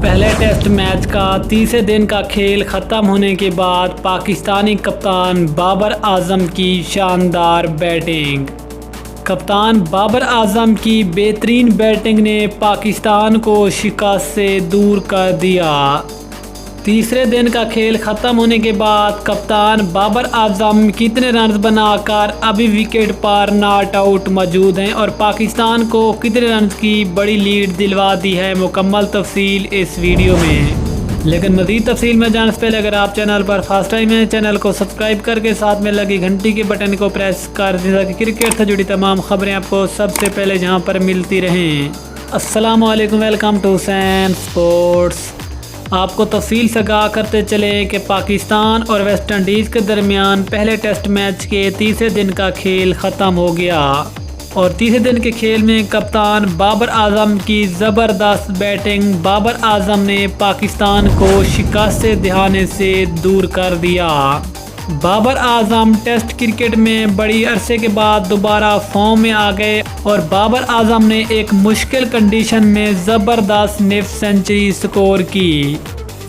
پہلے test match کا تیسرے دن کا کھیل ختم ہونے کے بعد پاکستانی کپتان بابر اعظم کی شاندار بیٹنگ۔ کپتان بابر اعظم کی بہترین بیٹنگ نے پاکستان کو شکست سے دور کر دیا۔ تیسرے دن کا کھیل ختم ہونے کے بعد کپتان بابر اعظم کتنے رنز بنا کر ابھی وکٹ پر ناٹ آؤٹ موجود ہیں اور پاکستان کو کتنے رنز کی بڑی لیڈ دلوا دی ہے، مکمل تفصیل اس ویڈیو میں۔ لیکن مزید تفصیل میں جانے سے پہلے اگر آپ چینل پر فرسٹ ٹائم ہیں، چینل کو سبسکرائب کر کے ساتھ میں لگی گھنٹی کے بٹن کو پریس کر دیں تاکہ کرکٹ سے جڑی تمام خبریں آپ کو سب سے پہلے جہاں پر ملتی رہیں۔ السلام علیکم، ویلکم ٹو حسین سپورٹس۔ آپ کو تفصیل سے آگاہ کرتے چلیں کہ پاکستان اور ویسٹ انڈیز کے درمیان پہلے ٹیسٹ میچ کے تیسرے دن کا کھیل ختم ہو گیا اور تیسرے دن کے کھیل میں کپتان بابر اعظم کی زبردست بیٹنگ بابر اعظم نے پاکستان کو شکست سے دہانے سے دور کر دیا۔ بابر اعظم ٹیسٹ کرکٹ میں بڑی عرصے کے بعد دوبارہ فارم میں آ گئے اور بابر اعظم نے ایک مشکل کنڈیشن میں زبردست نصف سنچری سکور کی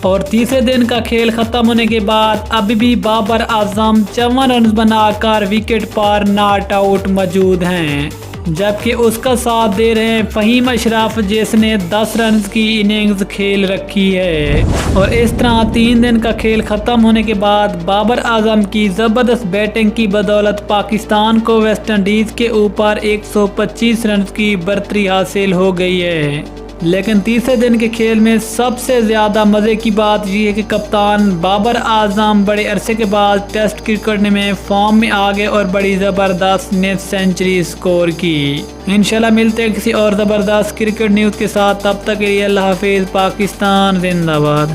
اور تیسرے دن کا کھیل ختم ہونے کے بعد ابھی بھی بابر اعظم 54 رنز بنا کر وکٹ پر ناٹ آؤٹ موجود ہیں، جبکہ اس کا ساتھ دے رہے ہیں فہیم اشرف جس نے 10 رنز کی اننگز کھیل رکھی ہے اور اس طرح 3 دن کا کھیل ختم ہونے کے بعد بابر اعظم کی زبردست بیٹنگ کی بدولت پاکستان کو ویسٹ انڈیز کے اوپر 125 رنز کی برتری حاصل ہو گئی ہے۔ لیکن تیسرے دن کے کھیل میں سب سے زیادہ مزے کی بات یہ ہے کہ کپتان بابر اعظم بڑے عرصے کے بعد ٹیسٹ کرکٹ میں فارم میں آ گئے اور بڑی زبردست نصف سنچری سکور کی۔ انشاءاللہ ملتے ہیں کسی اور زبردست کرکٹ نیوز کے ساتھ، تب تک کے لیے اللہ حافظ۔ پاکستان زندہ باد۔